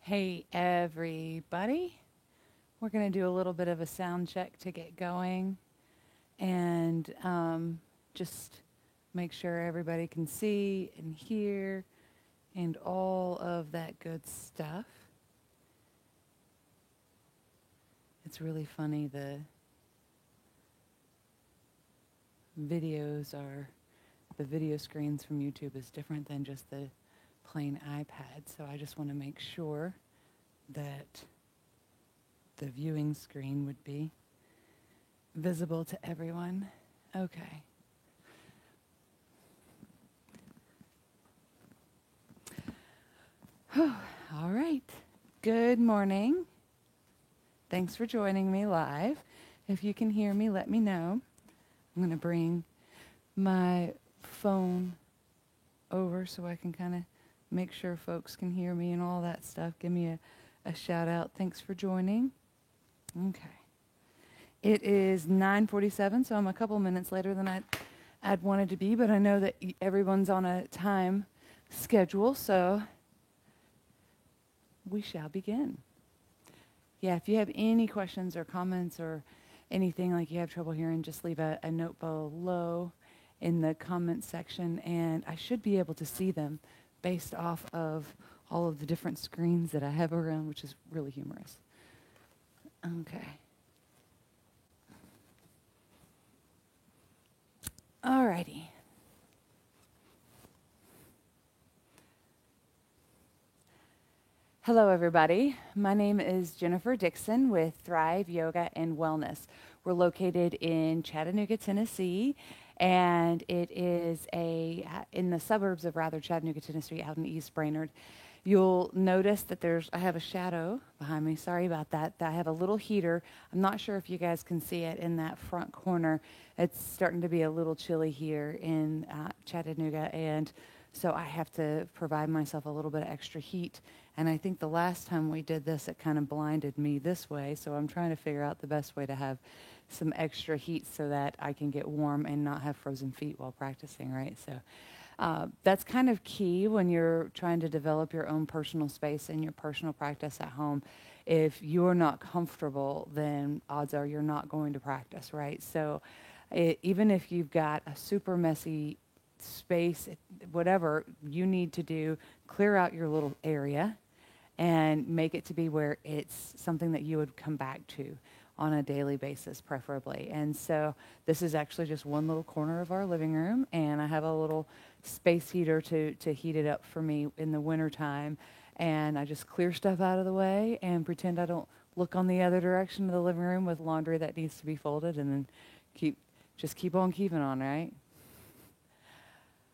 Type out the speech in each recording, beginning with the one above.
Hey everybody, we're going to do a little bit of a sound check to get going and just make sure everybody can see and hear and all of that good stuff. It's really funny, the video screens from YouTube is different than just the plain iPad, so I just want to make sure that the viewing screen would be visible to everyone. Okay. All right. Good morning. Thanks for joining me live. If you can hear me, let me know. I'm going to bring my phone over so I can kind of make sure folks can hear me and all that stuff. Give me a shout out. Thanks for joining. Okay. It is 9:47, so I'm a couple minutes later than I'd wanted to be, but I know that everyone's on a time schedule, so we shall begin. Yeah, if you have any questions or comments or anything like you have trouble hearing, just leave a note below in the comments section, and I should be able to see them based off of all of the different screens that I have around, which is really humorous. Okay. Alrighty. Hello, everybody. My name is Jennifer Dixon with Thrive Yoga and Wellness. We're located in Chattanooga, Tennessee, and it is in the suburbs of Chattanooga, Tennessee, out in East Brainerd. You'll notice that I have a shadow behind me. Sorry about that. I have a little heater. I'm not sure if you guys can see it in that front corner. It's starting to be a little chilly here in Chattanooga, and so I have to provide myself a little bit of extra heat. And I think the last time we did this, it kind of blinded me this way. So I'm trying to figure out the best way to have some extra heat so that I can get warm and not have frozen feet while practicing, right? So that's kind of key when you're trying to develop your own personal space and your personal practice at home. If you're not comfortable, then odds are you're not going to practice, right? So even if you've got a super messy space, whatever you need to do, clear out your little area and make it to be where it's something that you would come back to on a daily basis, preferably. And so this is actually just one little corner of our living room, and I have a little space heater to heat it up for me in the wintertime. And I just clear stuff out of the way and pretend I don't look on the other direction of the living room with laundry that needs to be folded, and then keep on keeping on, right?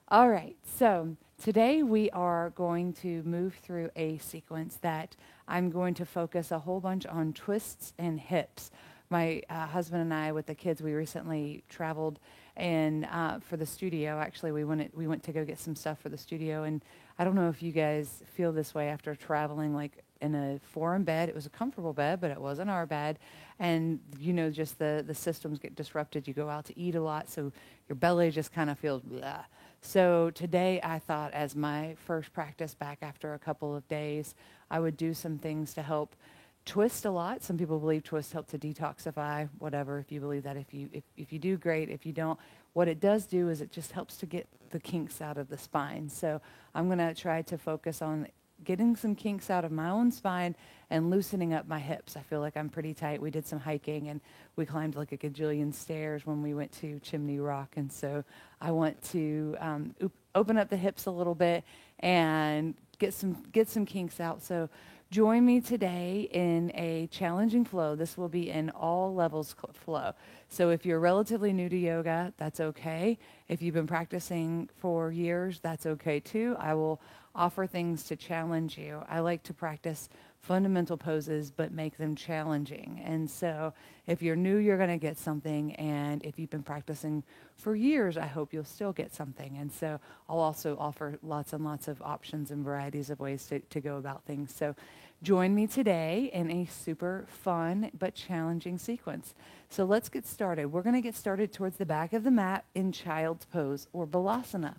All right, so today we are going to move through a sequence that I'm going to focus a whole bunch on twists and hips. My husband and I, with the kids, we recently traveled, and for the studio, actually, we went to go get some stuff for the studio. And I don't know if you guys feel this way after traveling, like in a foreign bed. It was a comfortable bed, but it wasn't our bed. And just the systems get disrupted. You go out to eat a lot, so your belly just kind of feels blah. So today I thought, as my first practice back after a couple of days, I would do some things to help twist a lot. Some people believe twists help to detoxify, whatever. If you believe that, if you do, great. If you don't, what it does do is it just helps to get the kinks out of the spine. So I'm going to try to focus on getting some kinks out of my own spine and loosening up my hips. I feel like I'm pretty tight. We did some hiking, and we climbed like a gajillion stairs when we went to Chimney Rock. And so I want to open up the hips a little bit and get some kinks out. So join me today in a challenging flow. This will be an all levels flow. So if you're relatively new to yoga, that's okay. If you've been practicing for years, that's okay too. I will offer things to challenge you. I like to practice fundamental poses, but make them challenging. And so if you're new, you're going to get something. And if you've been practicing for years, I hope you'll still get something. And so I'll also offer lots and lots of options and varieties of ways to go about things. So join me today in a super fun but challenging sequence. So let's get started. We're going to get started towards the back of the mat in child's pose, or balasana.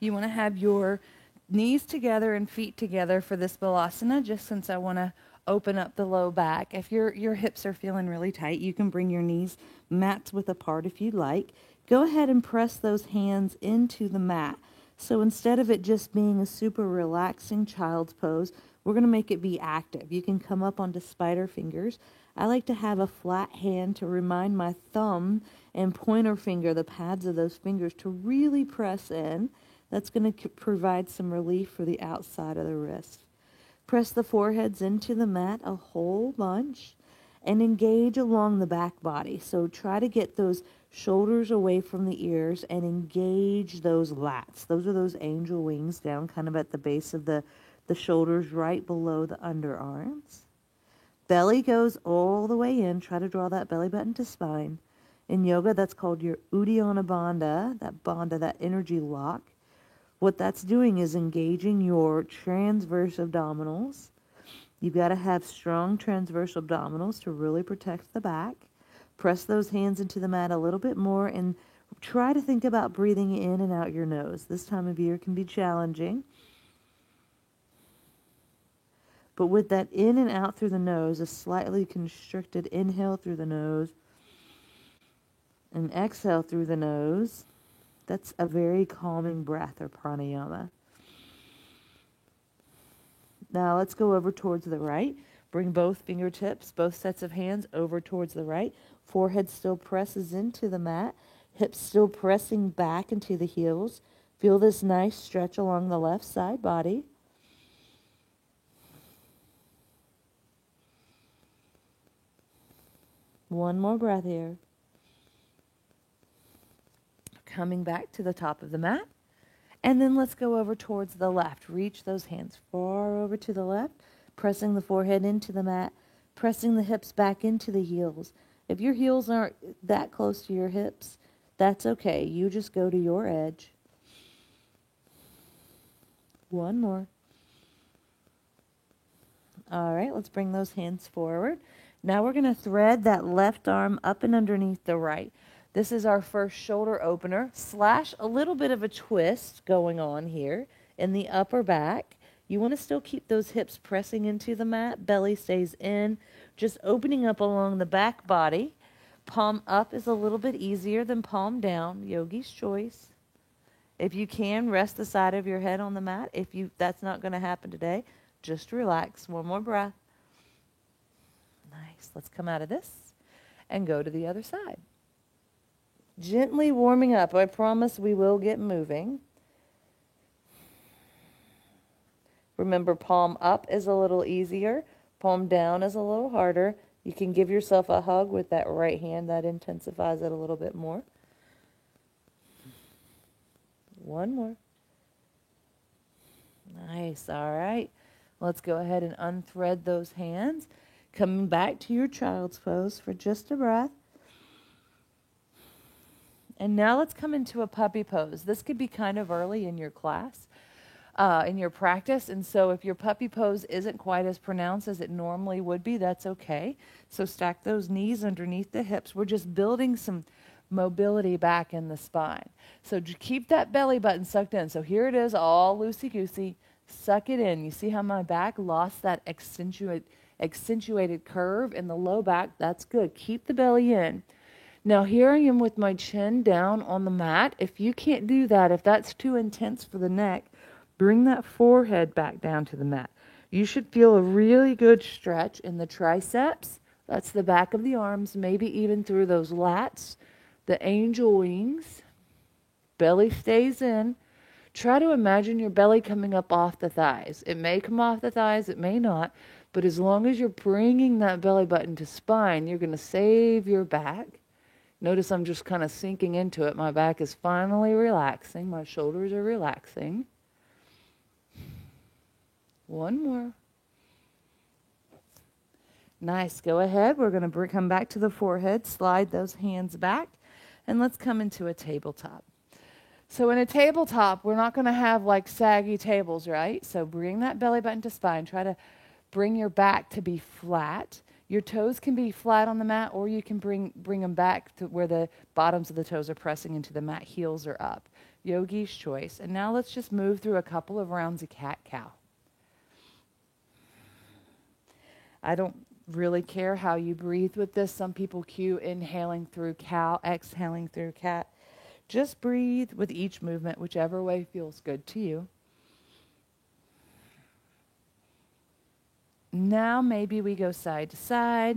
You want to have your knees together and feet together for this balasana, just since I want to open up the low back. If your hips are feeling really tight, you can bring your knees mats width apart if you'd like. Go ahead and press those hands into the mat. So instead of it just being a super relaxing child's pose, we're going to make it be active. You can come up onto spider fingers. I like to have a flat hand to remind my thumb and pointer finger, the pads of those fingers, to really press in. That's going to provide some relief for the outside of the wrist. Press the foreheads into the mat a whole bunch and engage along the back body. So try to get those shoulders away from the ears and engage those lats. Those are those angel wings down kind of at the base of the shoulders right below the underarms. Belly goes all the way in. Try to draw that belly button to spine. In yoga, that's called your Uddiyana Bandha, that energy lock. What that's doing is engaging your transverse abdominals. You've got to have strong transverse abdominals to really protect the back. Press those hands into the mat a little bit more and try to think about breathing in and out your nose. This time of year can be challenging. But with that in and out through the nose, a slightly constricted inhale through the nose and exhale through the nose, that's a very calming breath or pranayama. Now let's go over towards the right. Bring both fingertips, both sets of hands over towards the right. Forehead still presses into the mat. Hips still pressing back into the heels. Feel this nice stretch along the left side body. One more breath here. Coming back to the top of the mat. And then let's go over towards the left. Reach those hands far over to the left, pressing the forehead into the mat, pressing the hips back into the heels. If your heels aren't that close to your hips, that's okay. You just go to your edge. One more. All right, let's bring those hands forward. Now we're going to thread that left arm up and underneath the right. This is our first shoulder opener / a little bit of a twist going on here in the upper back. You want to still keep those hips pressing into the mat. Belly stays in. Just opening up along the back body. Palm up is a little bit easier than palm down. Yogi's choice. If you can, rest the side of your head on the mat. If that's not going to happen today, just relax. One more breath. Nice. Let's come out of this and go to the other side. Gently warming up. I promise we will get moving. Remember, palm up is a little easier. Palm down is a little harder. You can give yourself a hug with that right hand. That intensifies it a little bit more. One more. Nice. All right. Let's go ahead and unthread those hands. Coming back to your child's pose for just a breath. And now let's come into a puppy pose. This could be kind of early in your class, in your practice. And so if your puppy pose isn't quite as pronounced as it normally would be, that's okay. So stack those knees underneath the hips. We're just building some mobility back in the spine. So keep that belly button sucked in. So here it is, all loosey-goosey. Suck it in. You see how my back lost that accentuated curve in the low back? That's good. Keep the belly in. Now here I am with my chin down on the mat. If you can't do that, if that's too intense for the neck, bring that forehead back down to the mat. You should feel a really good stretch in the triceps. That's the back of the arms, maybe even through those lats, the angel wings. Belly stays in. Try to imagine your belly coming up off the thighs. It may come off the thighs, it may not, but as long as you're bringing that belly button to spine, you're going to save your back. Notice I'm just kind of sinking into it. My back is finally relaxing. My shoulders are relaxing. One more. Nice. Go ahead. We're going to come back to the forehead. Slide those hands back. And let's come into a tabletop. So in a tabletop, we're not going to have like saggy tables, right? So bring that belly button to spine. Try to bring your back to be flat. Your toes can be flat on the mat, or you can bring them back to where the bottoms of the toes are pressing into the mat. Heels are up. Yogi's Choice. And now let's just move through a couple of rounds of cat-cow. I don't really care how you breathe with this. Some people cue inhaling through cow, exhaling through cat. Just breathe with each movement, whichever way feels good to you. Now maybe we go side to side.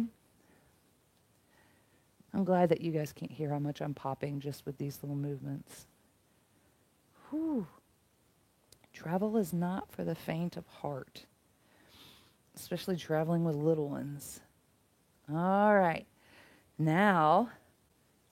I'm glad that you guys can't hear how much I'm popping just with these little movements. Whew. Travel is not for the faint of heart, especially traveling with little ones. All right. Now,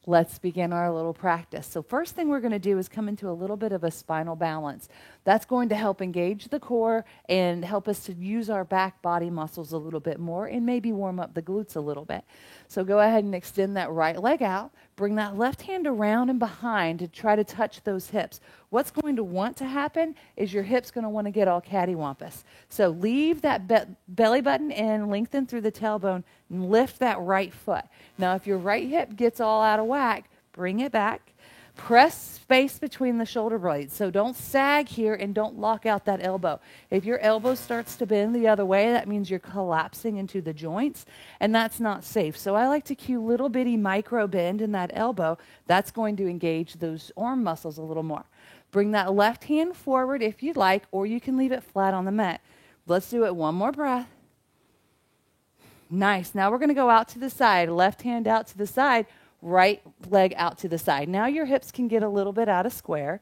let's begin our little practice. So first thing we're going to do is come into a little bit of a spinal balance. That's going to help engage the core and help us to use our back body muscles a little bit more and maybe warm up the glutes a little bit. So go ahead and extend that right leg out. Bring that left hand around and behind to try to touch those hips. What's going to want to happen is your hips going to want to get all cattywampus. So leave that belly button in, lengthen through the tailbone, and lift that right foot. Now, if your right hip gets all out of whack, bring it back. Press space between the shoulder blades. So don't sag here and don't lock out that elbow. If your elbow starts to bend the other way, that means you're collapsing into the joints, and that's not safe. So I like to cue little bitty micro bend in that elbow. That's going to engage those arm muscles a little more. Bring that left hand forward if you'd like, or you can leave it flat on the mat. Let's do it one more breath. Nice. Now we're going to go out to the side. Left hand out to the side. Right leg out to the side. Now your hips can get a little bit out of square.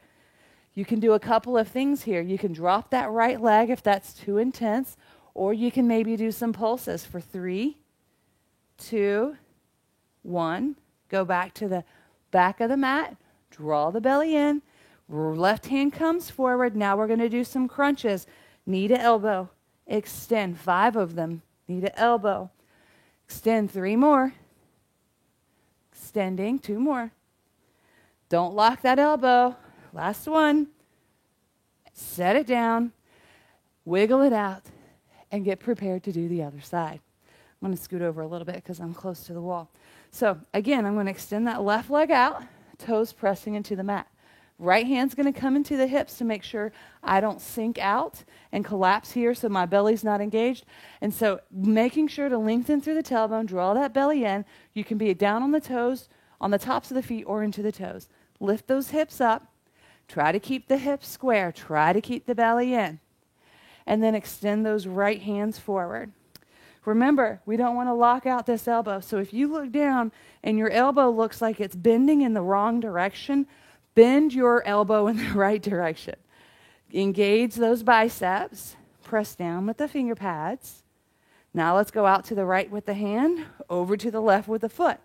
You can do a couple of things here. You can drop that right leg if that's too intense, or you can maybe do some pulses for 3, 2, 1. Go back to the back of the mat. Draw the belly in. Left hand comes forward. Now we're going to do some crunches. Knee to elbow. Extend 5 of them. Knee to elbow. Extend 3 more. Extending 2 more. Don't lock that elbow. Last one. Set it down. Wiggle it out. And get prepared to do the other side. I'm going to scoot over a little bit because I'm close to the wall. So again, I'm going to extend that left leg out. Toes pressing into the mat. Right hand's going to come into the hips to make sure I don't sink out and collapse here so my belly's not engaged. And so making sure to lengthen through the tailbone, draw that belly in. You can be down on the toes, on the tops of the feet, or into the toes. Lift those hips up. Try to keep the hips square. Try to keep the belly in. And then extend those right hands forward. Remember, we don't want to lock out this elbow. So if you look down and your elbow looks like it's bending in the wrong direction, bend your elbow in the right direction. Engage those biceps. Press down with the finger pads. Now let's go out to the right with the hand, over to the left with the foot.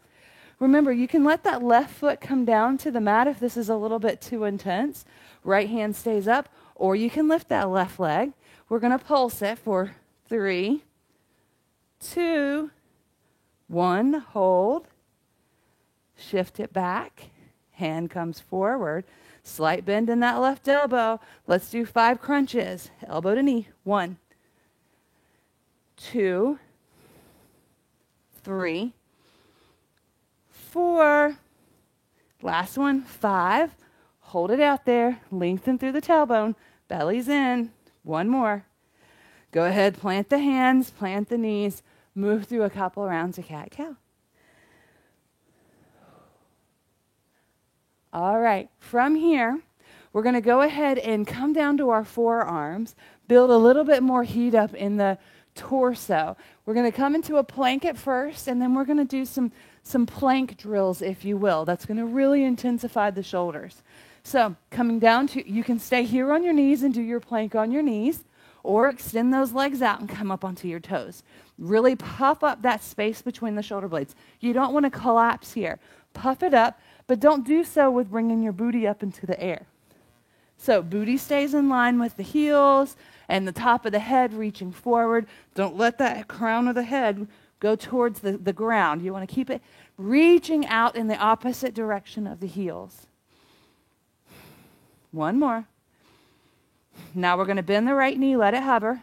Remember, you can let that left foot come down to the mat if this is a little bit too intense. Right hand stays up, or you can lift that left leg. We're going to pulse it for 3, 2, 1. Hold. Shift it back. Hand comes forward. Slight bend in that left elbow. Let's do 5 crunches. Elbow to knee. 1, 2, 3, 4. Last one. 5. Hold it out there. Lengthen through the tailbone. Belly's in. 1 more. Go ahead. Plant the hands. Plant the knees. Move through a couple rounds of cat-cow. All right, from here, we're going to go ahead and come down to our forearms, build a little bit more heat up in the torso. We're going to come into a plank at first, and then we're going to do some plank drills, if you will. That's going to really intensify the shoulders. So coming down to, you can stay here on your knees and do your plank on your knees, or extend those legs out and come up onto your toes. Really puff up that space between the shoulder blades. You don't want to collapse here. Puff it up. But don't do so with bringing your booty up into the air. So booty stays in line with the heels and the top of the head reaching forward. Don't let that crown of the head go towards the ground. You want to keep it reaching out in the opposite direction of the heels. 1 more. Now we're going to bend the right knee, let it hover,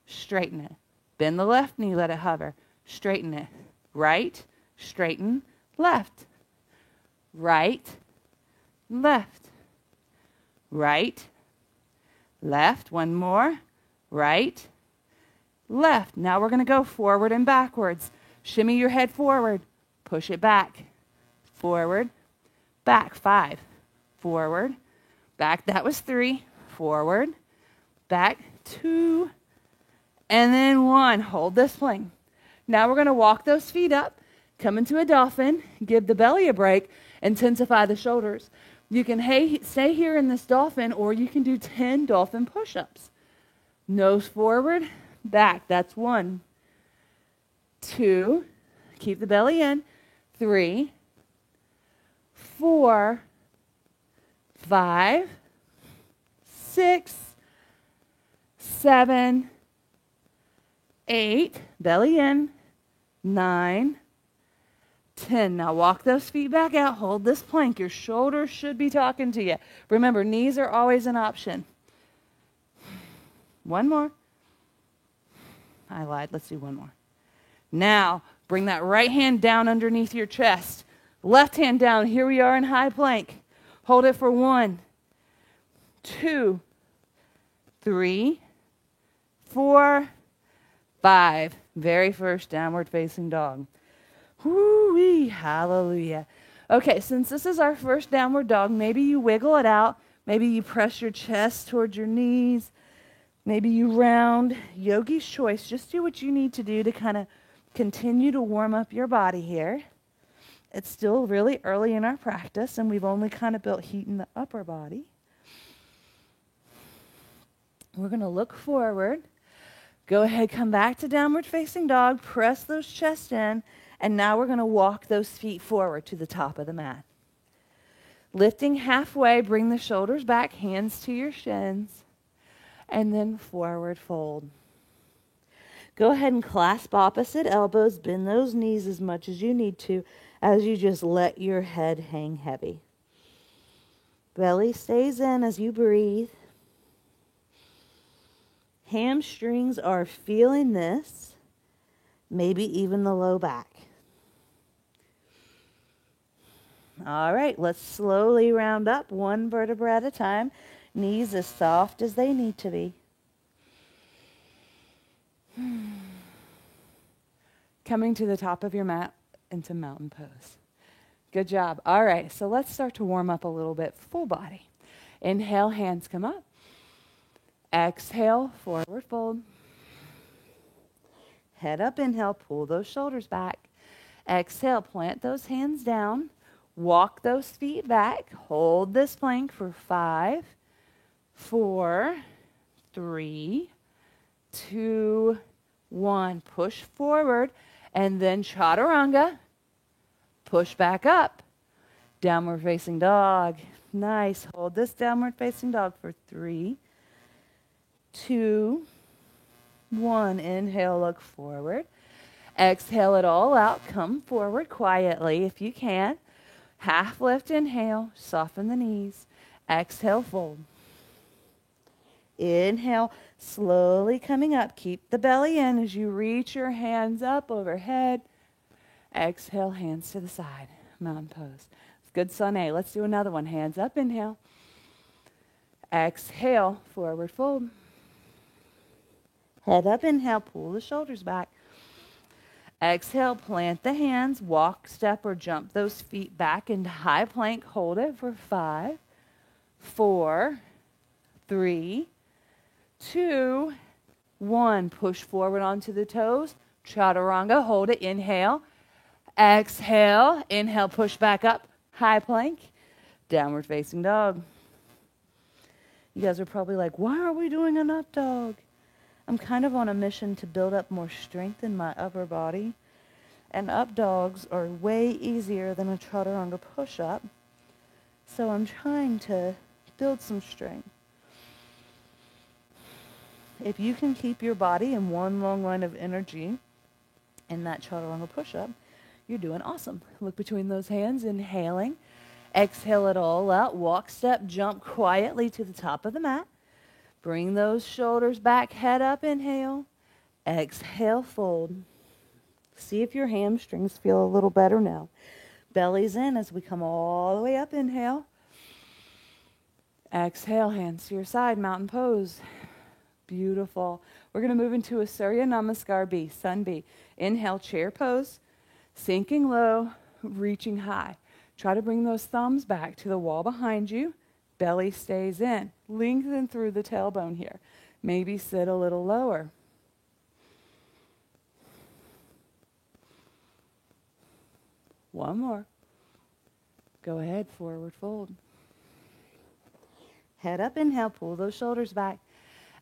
straighten it. Bend the left knee, let it hover, straighten it. Right, straighten, left. Right, left, right, left. One more, right, left. Now we're going to go forward and backwards. Shimmy your head forward. Push it back. Forward, back. 5. Forward, back. That was 3. Forward, back. 2. And then 1. Hold this plank. Now we're going to walk those feet up, come into a dolphin, give the belly a break, intensify the shoulders. You can stay here in this dolphin, or you can do 10 dolphin push-ups. Nose forward, back. That's 1. 2. Keep the belly in. 3. 4. 5. 6. 7. 8. Belly in. 9. 10. Now walk those feet back out. Hold this plank. Your shoulders should be talking to you. Remember, knees are always an option. 1 more. I lied. Let's do 1 more. Now, bring that right hand down underneath your chest. Left hand down. Here we are in high plank. Hold it for 1, 2, 3, 4, 5. Very first downward facing dog. Woo-wee, hallelujah. Okay, since this is our first downward dog, maybe you wiggle it out. Maybe you press your chest towards your knees. Maybe you round. Yogi's choice. Just do what you need to do to kind of continue to warm up your body here. It's still really early in our practice, and we've only kind of built heat in the upper body. We're going to look forward. Go ahead, come back to downward facing dog. Press those chests in. And now we're going to walk those feet forward to the top of the mat. Lifting halfway, bring the shoulders back, hands to your shins, and then forward fold. Go ahead and clasp opposite elbows, bend those knees as much as you need to as you just let your head hang heavy. Belly stays in as you breathe. Hamstrings are feeling this, maybe even the low back. All right, let's slowly round up 1 vertebra at a time. Knees as soft as they need to be. Coming to the top of your mat into mountain pose. Good job. All right, so let's start to warm up a little bit. Full body. Inhale, hands come up. Exhale, forward fold. Head up, inhale, pull those shoulders back. Exhale, plant those hands down. Walk those feet back. Hold this plank for 5, 4, 3, 2, 1. Push forward and then chaturanga. Push back up. Downward facing dog. Nice. Hold this downward facing dog for 3, 2, 1. Inhale, look forward. Exhale it all out. Come forward quietly if you can. Half lift, inhale, soften the knees. Exhale, fold. Inhale, slowly coming up. Keep the belly in as you reach your hands up overhead. Exhale, hands to the side. Mountain pose. Good sun A. Let's do another one. Hands up, inhale. Exhale, forward fold. Head up, inhale, pull the shoulders back. Exhale, plant the hands, walk, step, or jump those feet back into high plank. Hold it for 5, 4, 3, 2, 1. Push forward onto the toes. Chaturanga, hold it. Inhale. Exhale. Inhale, push back up. High plank. Downward facing dog. You guys are probably like, why are we doing an up dog? I'm kind of on a mission to build up more strength in my upper body. And up dogs are way easier than a chaturanga push-up. So I'm trying to build some strength. If you can keep your body in one long line of energy in that chaturanga push-up, you're doing awesome. Look between those hands, inhaling. Exhale it all out. Walk, step, jump quietly to the top of the mat. Bring those shoulders back, head up, inhale. Exhale, fold. See if your hamstrings feel a little better now. Belly's in as we come all the way up, inhale. Exhale, hands to your side, mountain pose. Beautiful. We're going to move into a Surya Namaskar B, Sun B. Inhale, chair pose, sinking low, reaching high. Try to bring those thumbs back to the wall behind you. Belly stays in. Lengthen through the tailbone here. Maybe sit a little lower. One more. Go ahead, forward fold. Head up, inhale, pull those shoulders back.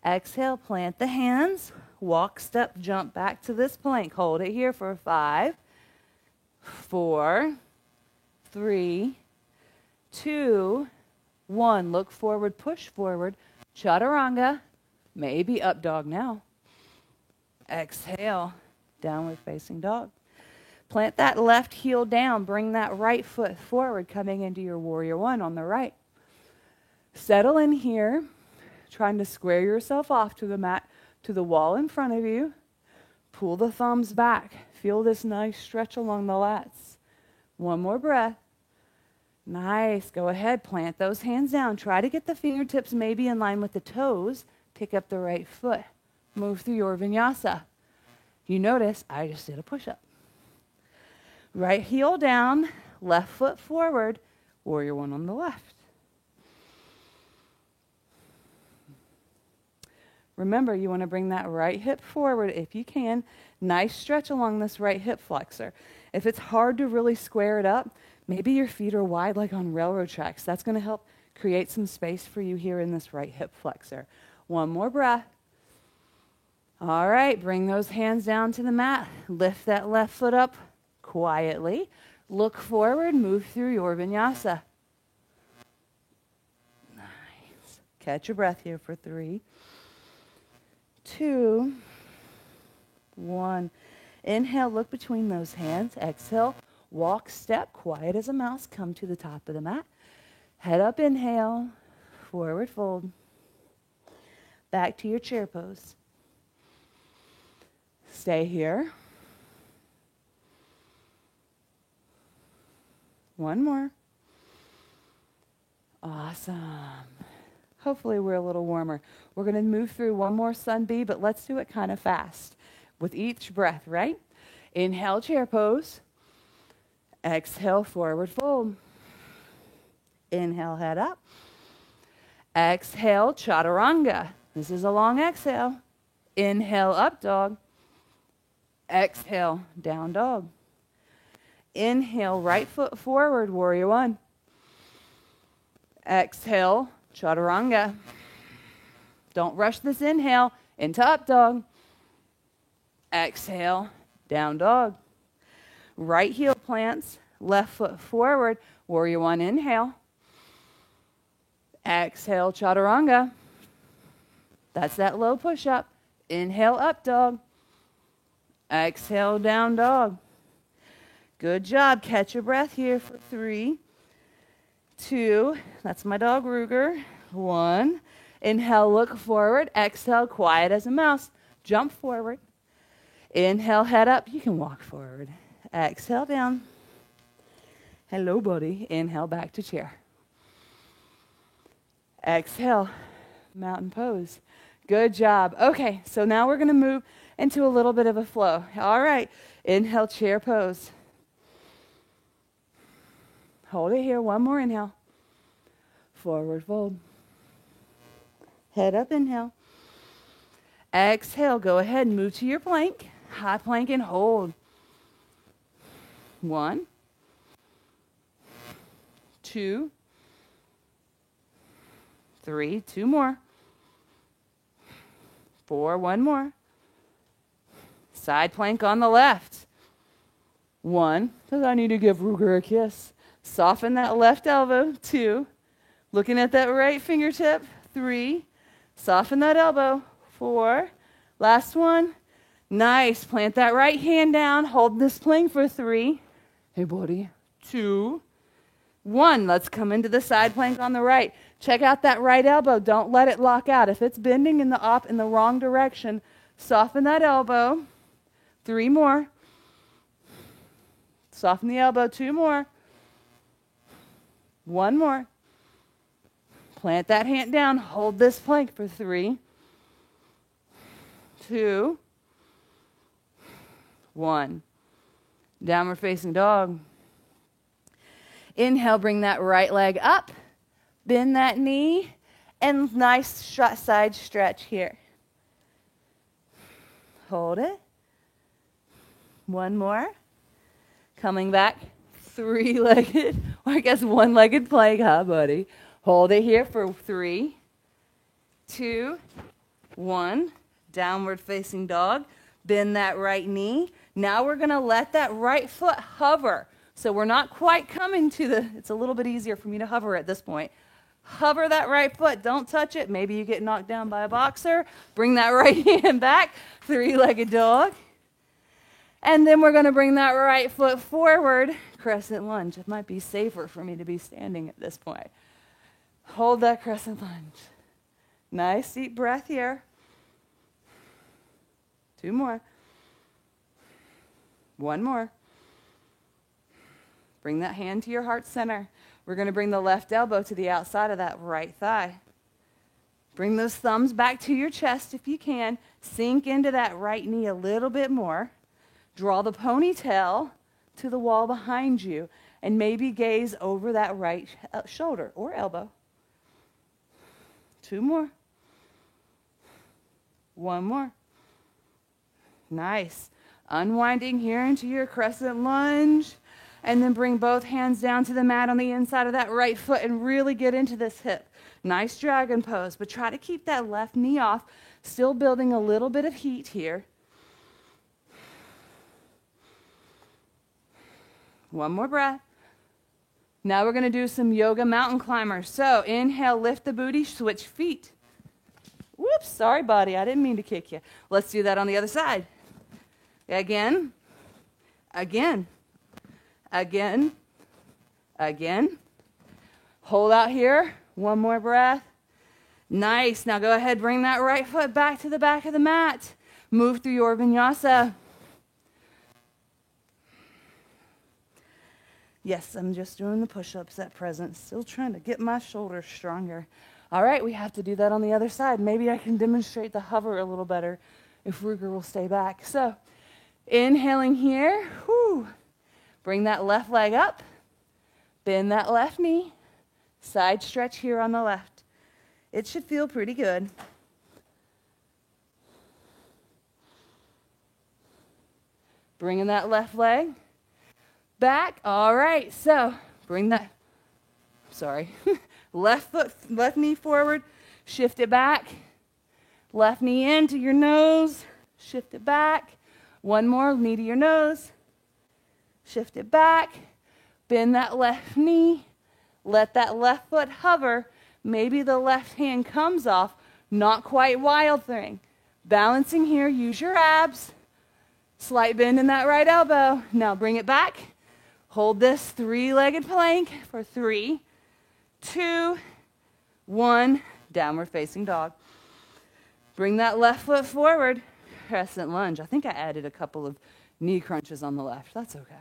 Exhale, plant the hands. Walk, step, jump back to this plank. Hold it here for 5, 4, 3, 2, 1. Look forward, push forward. Chaturanga. Maybe up dog now. Exhale, downward facing dog. Plant that left heel down. Bring that right foot forward, coming into your warrior one on the right. Settle in here, trying to square yourself off to the mat, to the wall in front of you. Pull the thumbs back. Feel this nice stretch along the lats. One more breath. Nice. Go ahead, plant those hands down. Try to get the fingertips maybe in line with the toes. Pick up the right foot. Move through your vinyasa. You notice I just did a push-up. Right heel down, left foot forward, warrior one on the left. Remember, you want to bring that right hip forward if you can. Nice stretch along this right hip flexor. If it's hard to really square it up, maybe your feet are wide like on railroad tracks. That's going to help create some space for you here in this right hip flexor. One more breath. All right, bring those hands down to the mat. Lift that left foot up quietly. Look forward, move through your vinyasa. Nice. Catch your breath here for 3, 2, 1. Inhale, look between those hands. Exhale, walk, step, quiet as a mouse. Come to the top of the mat. Head up, inhale, forward fold. Back to your chair pose. Stay here. One more. Awesome. Hopefully we're a little warmer. We're going to move through one more Sun B, but let's do it kind of fast with each breath, right? Inhale, chair pose. Exhale, forward fold. Inhale, head up. Exhale, chaturanga. This is a long exhale. Inhale, up dog. Exhale, down dog. Inhale, right foot forward, warrior one. Exhale, chaturanga. Don't rush this inhale into up dog. Exhale, down dog. Right heel plants, left foot forward, warrior one, inhale. Exhale, chaturanga. That's that low push-up. Inhale, up dog. Exhale, down dog. Good job. Catch your breath here for 3, 2. That's my dog Ruger. 1. Inhale, look forward. Exhale, quiet as a mouse. Jump forward. Inhale, head up. You can walk forward. Exhale, down. Hello, buddy. Inhale, back to chair. Exhale, mountain pose. Good job. Okay, so now we're going to move into a little bit of a flow. All right. Inhale, chair pose. Hold it here. One more inhale. Forward fold. Head up, inhale. Exhale. Go ahead and move to your plank. High plank and hold. 1, 2, 3. 2 more. 4. 1 more. Side plank on the left. 1, because I need to give Ruger a kiss. Soften that left elbow. 2, looking at that right fingertip. 3, soften that elbow. 4, last one. Nice. Plant that right hand down. Hold this plank for 3. Hey, buddy. 2, 1. Let's come into the side plank on the right. Check out that right elbow. Don't let it lock out. If it's bending in the wrong direction, soften that elbow. 3 more. Soften the elbow. 2 more. 1 more. Plant that hand down. Hold this plank for 3, 2, 1. Downward facing dog. Inhale, bring that right leg up. Bend that knee. And nice side stretch here. Hold it. One more. Coming back. 3-legged, or I guess 1-legged plank, huh, buddy? Hold it here for 3, 2, 1. Downward facing dog. Bend that right knee. Now we're going to let that right foot hover. So we're not quite coming to it's a little bit easier for me to hover at this point. Hover that right foot. Don't touch it. Maybe you get knocked down by a boxer. Bring that right hand back. 3-legged dog. And then we're going to bring that right foot forward. Crescent lunge. It might be safer for me to be standing at this point. Hold that crescent lunge. Nice deep breath here. 2 more. 1 more. Bring that hand to your heart center. We're going to bring the left elbow to the outside of that right thigh. Bring those thumbs back to your chest if you can. Sink into that right knee a little bit more. Draw the ponytail to the wall behind you, and maybe gaze over that right shoulder or elbow. 2 more. 1 more. Nice. Unwinding here into your crescent lunge, and then bring both hands down to the mat on the inside of that right foot and really get into this hip. Nice dragon pose, but try to keep that left knee off, still building a little bit of heat here. 1 more breath. Now we're going to do some yoga mountain climbers. So inhale, lift the booty, switch feet. Whoops, sorry, buddy. I didn't mean to kick you. Let's do that on the other side. Again, again, again, again. Hold out here. 1 more breath. Nice. Now go ahead, bring that right foot back to the back of the mat. Move through your vinyasa. Yes, I'm just doing the push-ups at present. Still trying to get my shoulders stronger. All right, we have to do that on the other side. Maybe I can demonstrate the hover a little better if Ruger will stay back. So, inhaling here. Whew. Bring that left leg up. Bend that left knee. Side stretch here on the left. It should feel pretty good. Bringing that left leg back. All right, so bring that, left knee forward, shift it back. Left knee into your nose, shift it back. 1 more, knee to your nose, shift it back. Bend that left knee, let that left foot hover. Maybe the left hand comes off, not quite wild thing. Balancing here, use your abs. Slight bend in that right elbow. Now bring it back. Hold this 3-legged plank for 3, 2, 1, downward facing dog. Bring that left foot forward, crescent lunge. I think I added a couple of knee crunches on the left. That's okay.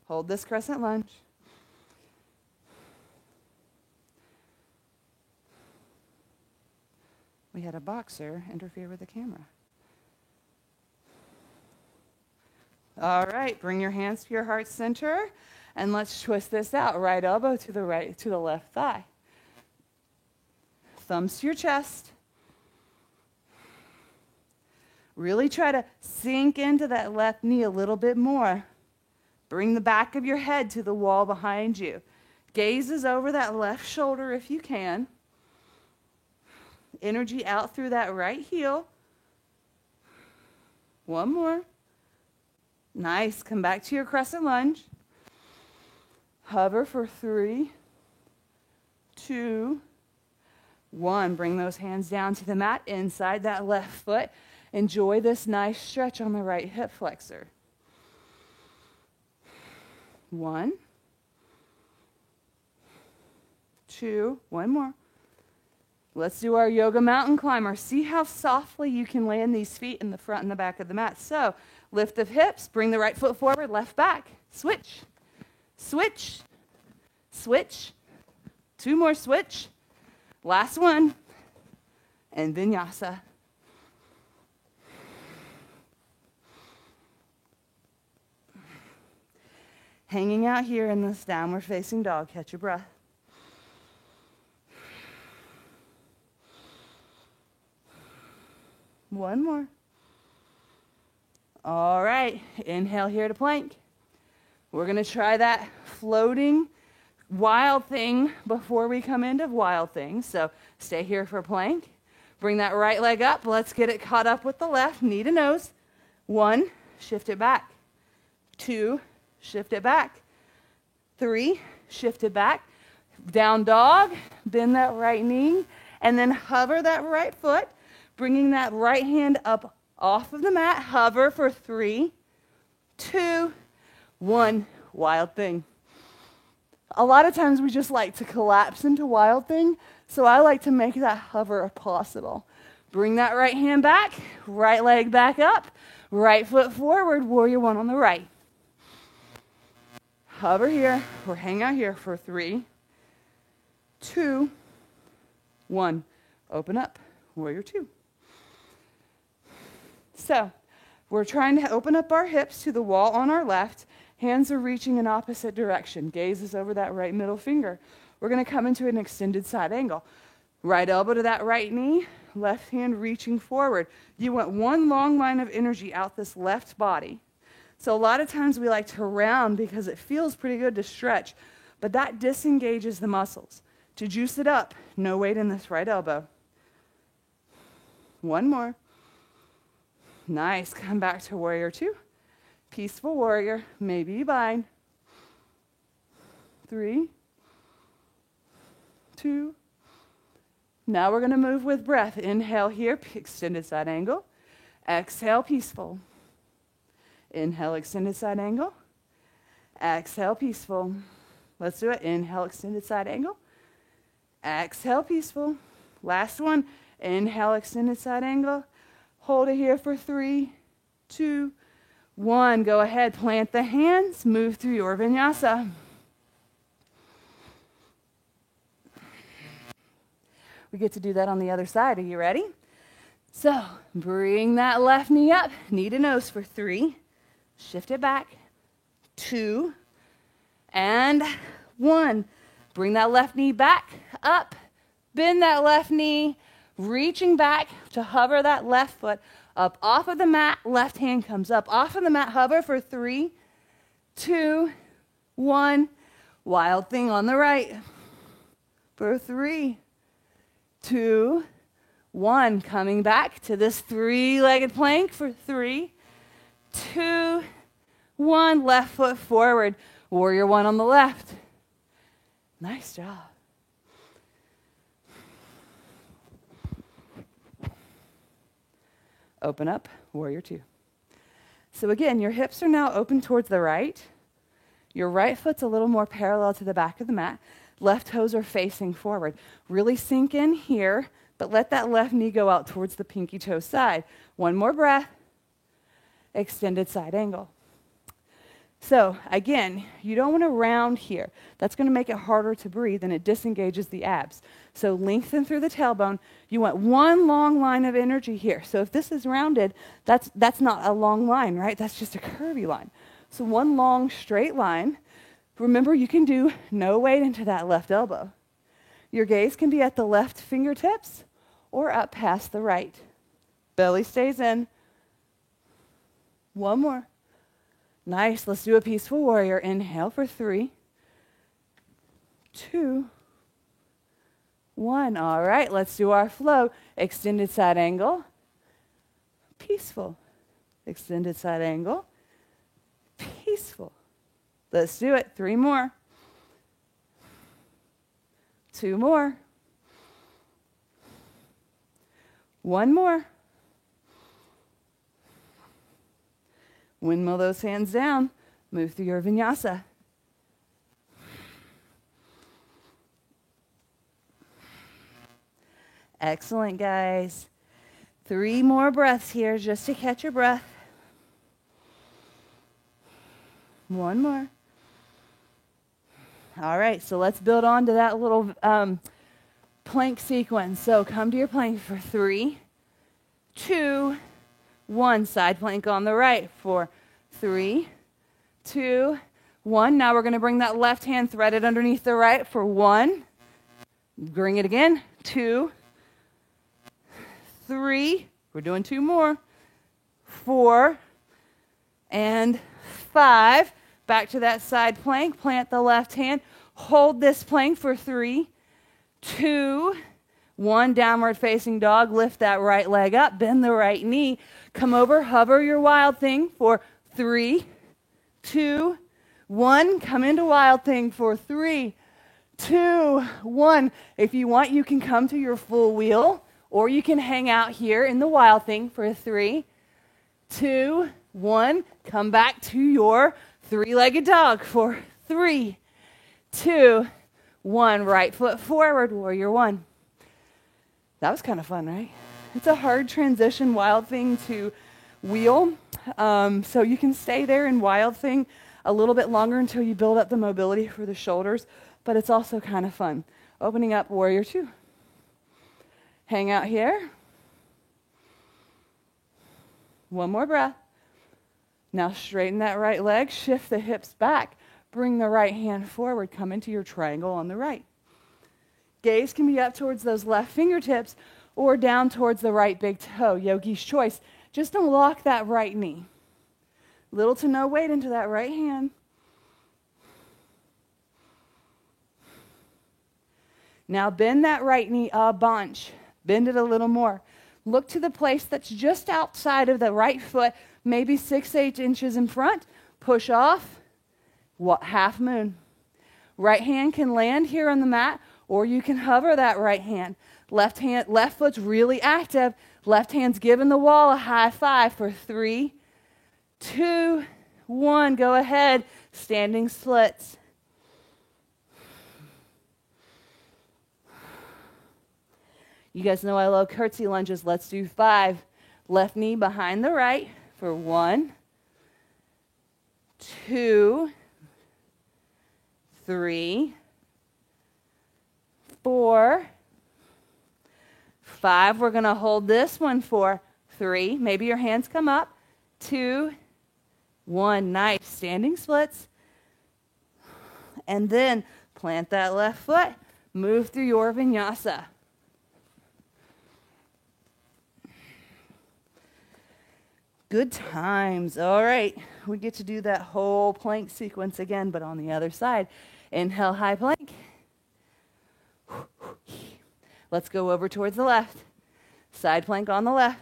Hold this crescent lunge. We had a boxer interfere with the camera. All right, bring your hands to your heart center, and let's twist this out. Right elbow to the left thigh. Thumbs to your chest. Really try to sink into that left knee a little bit more. Bring the back of your head to the wall behind you. Gazes over that left shoulder if you can. Energy out through that right heel. 1 more. Nice. Come back to your crescent lunge. Hover for 3, 2, 1. Bring those hands down to the mat inside that left foot. Enjoy this nice stretch on the right hip flexor. 1, 2, 1 more. Let's do our yoga mountain climber. See how softly you can land these feet in the front and the back of the mat. So, lift of hips, bring the right foot forward, left back. Switch, switch, switch. 2 more, switch. Last one. And vinyasa. Hanging out here in this downward facing dog. Catch your breath. One more. All right, inhale here to plank. We're going to try that floating wild thing before we come into wild thing. So stay here for plank. Bring that right leg up. Let's get it caught up with the left, knee to nose. 1, shift it back. 2, shift it back. 3, shift it back. Down dog, bend that right knee, and then hover that right foot, bringing that right hand up off of the mat. Hover for 3, 2, 1. Wild thing. A lot of times we just like to collapse into wild thing, so I like to make that hover if possible. Bring that right hand back, right leg back up, right foot forward, warrior 1 on the right. Hover here, or hang out here for 3, 2, 1. Open up, warrior 2. So, we're trying to open up our hips to the wall on our left. Hands are reaching in opposite direction. Gaze is over that right middle finger. We're going to come into an extended side angle. Right elbow to that right knee, left hand reaching forward. You want one long line of energy out this left body. So a lot of times we like to round because it feels pretty good to stretch, but that disengages the muscles. To juice it up, no weight in this right elbow. 1 more. Nice. Come back to warrior 2. Peaceful warrior. Maybe you bind. 3, 2. Now we're going to move with breath. Inhale here, extended side angle. Exhale, peaceful. Inhale, extended side angle. Exhale, peaceful. Let's do it. Inhale, extended side angle. Exhale, peaceful. Last one. Inhale, extended side angle. Hold it here for 3, 2, 1. Go ahead, plant the hands, move through your vinyasa. We get to do that on the other side. Are you ready? So, bring that left knee up, knee to nose for 3. Shift it back. 2, and 1. Bring that left knee back, up. Bend that left knee, reaching back to hover that left foot up off of the mat. Left hand comes up off of the mat. Hover for 3, 2, 1. Wild thing on the right. For 3, 2, 1. Coming back to this 3-legged plank for 3, 2, 1. Left foot forward. Warrior 1 on the left. Nice job. Open up, warrior 2. So again, your hips are now open towards the right. Your right foot's a little more parallel to the back of the mat. Left toes are facing forward. Really sink in here, but let that left knee go out towards the pinky toe side. 1 more breath. Extended side angle. So again, you don't want to round here. That's going to make it harder to breathe and it disengages the abs. So lengthen through the tailbone. You want one long line of energy here. So if this is rounded, that's not a long line, right? That's just a curvy line. So one long straight line. Remember, you can do no weight into that left elbow. Your gaze can be at the left fingertips or up past the right. Belly stays in. 1 more. Nice. Let's do a peaceful warrior. Inhale for 3, 2, 1. All right, let's do our flow. Extended side angle. Peaceful. Extended side angle. Peaceful. Let's do it. 3 more. 2 more. 1 more. Windmill those hands down. Move through your vinyasa. Excellent, guys. 3 more breaths here just to catch your breath. 1 more. All right, so let's build on to that little plank sequence. So come to your plank for 3, 2, 1. Side plank on the right for 3, 2, 1. Now we're going to bring that left hand threaded underneath the right for 1. Bring it again. 2, 3. We're doing 2 more. 4 and 5. Back to that side plank. Plant the left hand. Hold this plank for 3, 2, 1. Downward facing dog. Lift that right leg up. Bend the right knee. Come over. Hover your wild thing for 3, 2, 1. Come into wild thing for 3, 2, 1. If you want, you can come to your full wheel, or you can hang out here in the wild thing for 3, 2, 1. Come back to your 3-legged dog for 3, 2, 1. Right foot forward, warrior 1. That was kind of fun, right? It's a hard transition, wild thing to wheel. So you can stay there in wild thing a little bit longer until you build up the mobility for the shoulders, but it's also kind of fun. Opening up warrior 2. Hang out here. One more breath. Now straighten that right leg, shift the hips back, bring the right hand forward, come into your triangle on the right. Gaze can be up towards those left fingertips or down towards the right big toe, yogi's choice. Just don't lock that right knee. Little to no weight into that right hand. Now bend that right knee a bunch. Bend it a little more. Look to the place that's just outside of the right foot, maybe 6-8 inches in front. Push off. Half moon. Right hand can land here on the mat, or you can hover that right hand. Left foot's really active. Left hand's giving the wall a high five for 3, 2, 1. Go ahead. Standing splits. You guys know I love curtsy lunges. Let's do 5. Left knee behind the right for 1, 2, 3, 4, 5. We're going to hold this one for 3. Maybe your hands come up. 2, 1. Nice. Standing splits. And then plant that left foot. Move through your vinyasa. Good times. All right. We get to do that whole plank sequence again, but on the other side. Inhale, high plank. Let's go over towards the left. Side plank on the left.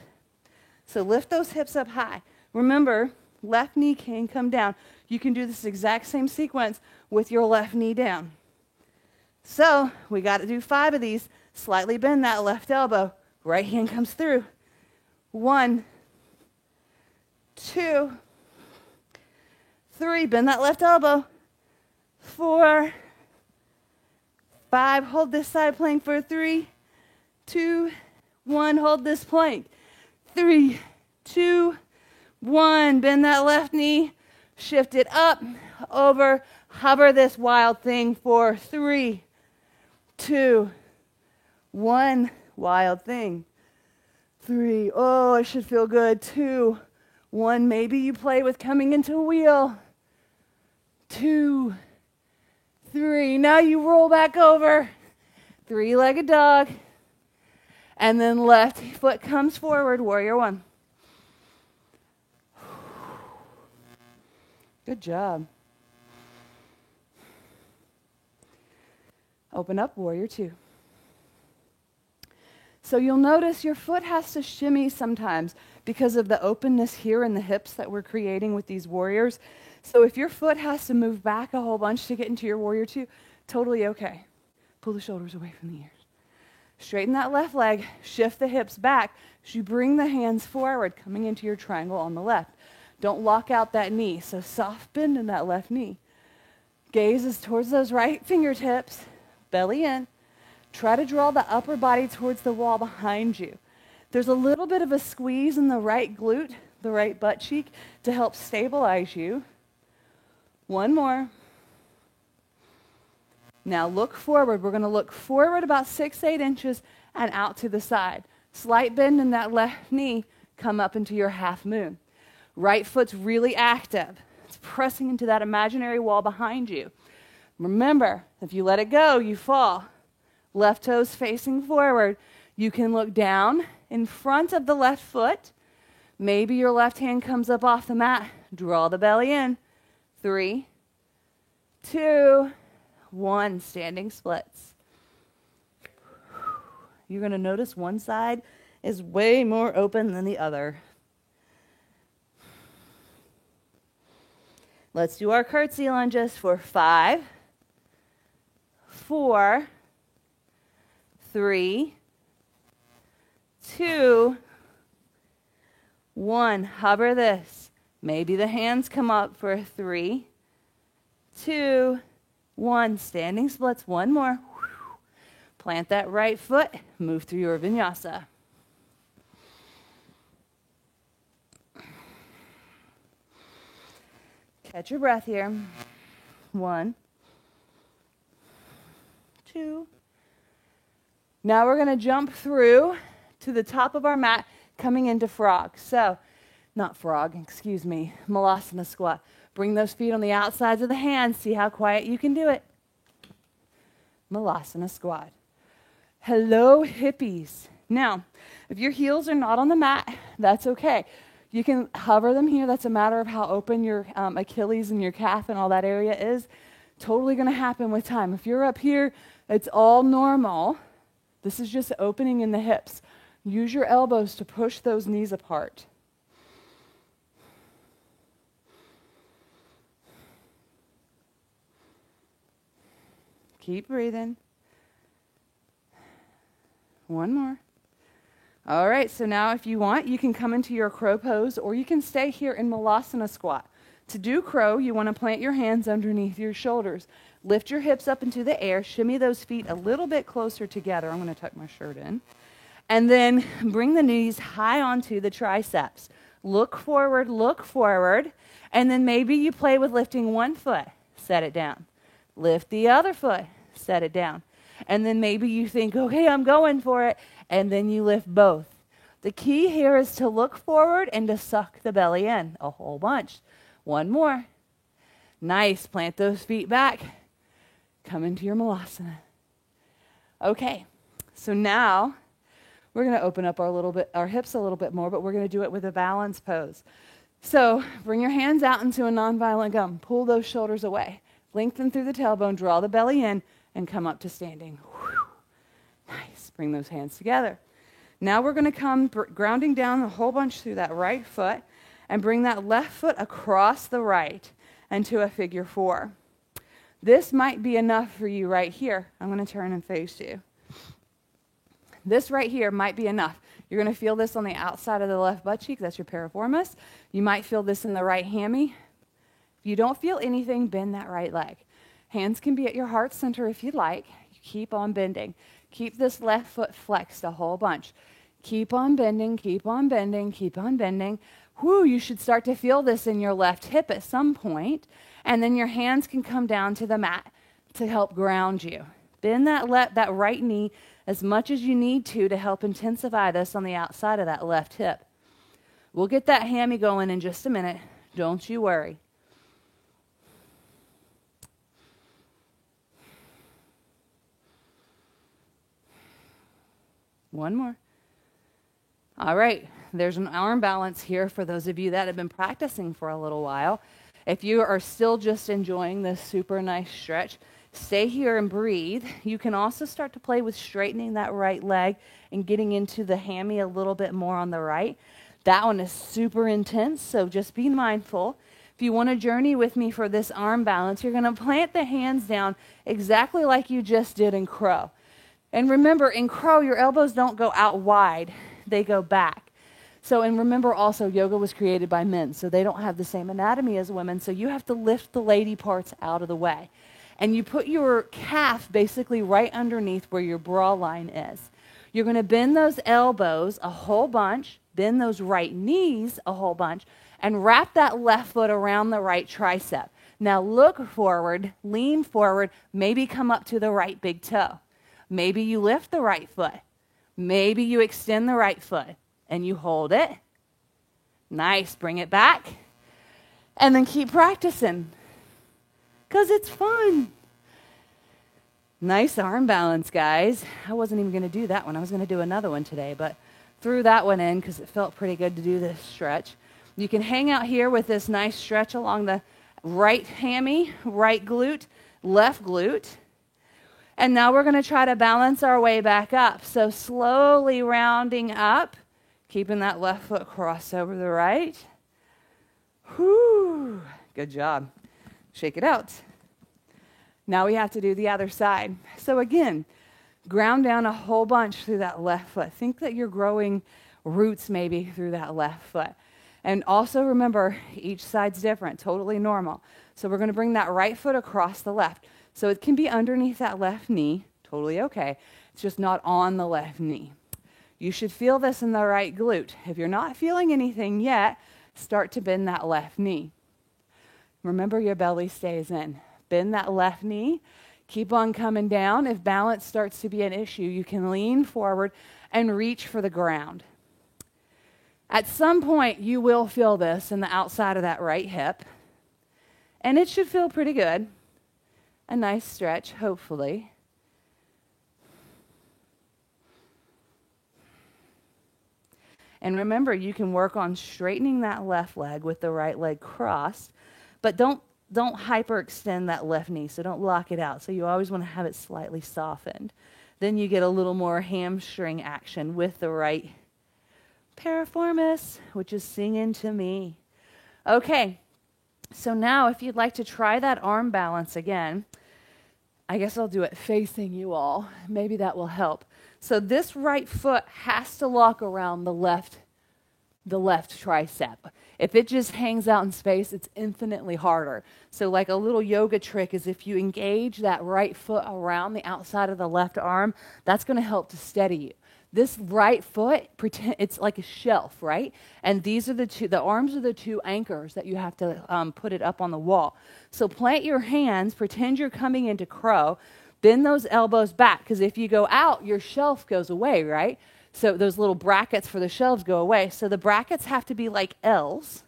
So lift those hips up high. Remember, left knee can come down. You can do this exact same sequence with your left knee down. So we got to do 5 of these. Slightly bend that left elbow. Right hand comes through. 1, 2, 3. Bend that left elbow. 4, 5. Hold this side plank for 3, 2, 1. Hold this plank. 3, 2, 1. Bend that left knee. Shift it up, over. Hover this wild thing for 3, 2, 1. Wild thing. 3. Oh, it should feel good. 2, 1. Maybe you play with coming into a wheel. 2, 3. Now you roll back over. 3-legged dog. And then left foot comes forward, warrior 1. Good job. Open up, warrior 2. So you'll notice your foot has to shimmy sometimes because of the openness here in the hips that we're creating with these warriors. So if your foot has to move back a whole bunch to get into your warrior 2, totally okay. Pull the shoulders away from the ears. Straighten that left leg, shift the hips back as you bring the hands forward, coming into your triangle on the left. Don't lock out that knee, so soft bend in that left knee. Gaze is towards those right fingertips, belly in. Try to draw the upper body towards the wall behind you. There's a little bit of a squeeze in the right glute, the right butt cheek, to help stabilize you. 1 more. Now look forward. We're going to look forward about 6-8 inches and out to the side. Slight bend in that left knee. Come up into your half moon. Right foot's really active. It's pressing into that imaginary wall behind you. Remember, if you let it go, you fall. Left toes facing forward. You can look down in front of the left foot. Maybe your left hand comes up off the mat. Draw the belly in. 3, 2, 1. Standing splits. You're going to notice one side is way more open than the other. Let's do our curtsy lunges for 5, 4, 3, 2, 1. Hover this. Maybe the hands come up for 3, 2, 1. Standing splits. One more. Plant that right foot. Move through your vinyasa. Catch your breath here. 1, 2. Now we're going to jump through to the top of our mat, coming into frog. So, not frog, excuse me, Malasana squat. Bring those feet on the outsides of the hands. See how quiet you can do it. Malasana squat. Hello, hippies. Now, if your heels are not on the mat, that's okay. You can hover them here. That's a matter of how open your Achilles and your calf and all that area is. Totally going to happen with time. If you're up here, it's all normal. This is just opening in the hips. Use your elbows to push those knees apart. Keep breathing. One more. All right, so now if you want, you can come into your crow pose, or you can stay here in Malasana squat. To do crow, you want to plant your hands underneath your shoulders. Lift your hips up into the air. Shimmy those feet a little bit closer together. I'm going to tuck my shirt in. And then bring the knees high onto the triceps. Look forward, and then maybe you play with lifting one foot. Set it down. Lift the other foot. Set it down. And then maybe you think, okay, I'm going for it, and then you lift both. The key here is to look forward and to suck the belly in a whole bunch. One more. Nice. Plant those feet back. Come into your Malasana. Okay, so now we're going to open up our hips a little bit more, but we're going to do it with a balance pose. So bring your hands out into a nonviolent gum. Pull those shoulders away. Lengthen through the tailbone. Draw the belly in and come up to standing. Whew. Nice. Bring those hands together. Now we're going to come grounding down a whole bunch through that right foot and bring that left foot across the right into a figure 4. This might be enough for you right here. I'm going to turn and face you. This right here might be enough. You're going to feel this on the outside of the left butt cheek. That's your piriformis. You might feel this in the right hammy. If you don't feel anything, bend that right leg. Hands can be at your heart center if you'd like. Keep on bending. Keep this left foot flexed a whole bunch. Keep on bending, keep on bending, keep on bending. Whew, you should start to feel this in your left hip at some point. And then your hands can come down to the mat to help ground you. Bend that right knee as much as you need to help intensify this on the outside of that left hip. We'll get that hammy going in just a minute. Don't you worry. One more. All right, there's an arm balance here for those of you that have been practicing for a little while. If you are still just enjoying this super nice stretch, stay here and breathe. You can also start to play with straightening that right leg and getting into the hammy a little bit more on the right. That one is super intense, so just be mindful. If you want to journey with me for this arm balance, you're going to plant the hands down exactly like you just did in crow. And remember, in crow, your elbows don't go out wide. They go back. So, and remember also, yoga was created by men, so they don't have the same anatomy as women, so you have to lift the lady parts out of the way. And you put your calf basically right underneath where your bra line is. You're going to bend those elbows a whole bunch, bend those right knees a whole bunch, and wrap that left foot around the right tricep. Now look forward, lean forward, maybe come up to the right big toe. Maybe you lift the right foot. Maybe you extend the right foot and you hold it. Nice, bring it back. And then keep practicing because it's fun. Nice arm balance, guys. I wasn't even going to do that one. I was going to do another one today, but threw that one in because it felt pretty good to do this stretch. You can hang out here with this nice stretch along the right hammy, right glute, left glute. And now we're going to try to balance our way back up. So slowly rounding up, keeping that left foot crossed over the right. Whew, good job. Shake it out. Now we have to do the other side. So again, ground down a whole bunch through that left foot. Think that you're growing roots maybe through that left foot. And also remember, each side's different, totally normal. So we're going to bring that right foot across the left. So it can be underneath that left knee, totally okay. It's just not on the left knee. You should feel this in the right glute. If you're not feeling anything yet, start to bend that left knee. Remember, your belly stays in. Bend that left knee. Keep on coming down. If balance starts to be an issue, you can lean forward and reach for the ground. At some point, you will feel this in the outside of that right hip, and it should feel pretty good. A nice stretch, hopefully. And remember, you can work on straightening that left leg with the right leg crossed, but don't hyperextend that left knee, so don't lock it out. So you always want to have it slightly softened. Then you get a little more hamstring action with the right piriformis, which is singing to me. Okay, so now if you'd like to try that arm balance again, I guess I'll do it facing you all. Maybe that will help. So this right foot has to lock around the left tricep. If it just hangs out in space, it's infinitely harder. So like a little yoga trick is if you engage that right foot around the outside of the left arm, that's going to help to steady you. This right foot, it's like a shelf, right? And these are the arms are the two anchors that you have to put it up on the wall. So plant your hands, pretend you're coming into crow, bend those elbows back, because if you go out, your shelf goes away, right? So those little brackets for the shelves go away. So the brackets have to be like L's.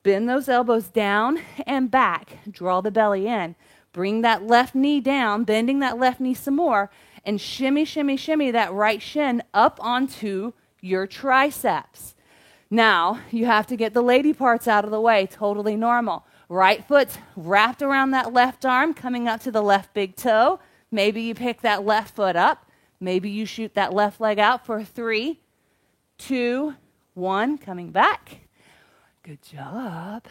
Bend those elbows down and back. Draw the belly in. Bring that left knee down, bending that left knee some more, and shimmy, shimmy, shimmy that right shin up onto your triceps. Now, you have to get the lady parts out of the way, totally normal. Right foot's wrapped around that left arm, coming up to the left big toe. Maybe you pick that left foot up. Maybe you shoot that left leg out for 3, 2, 1, coming back. Good job.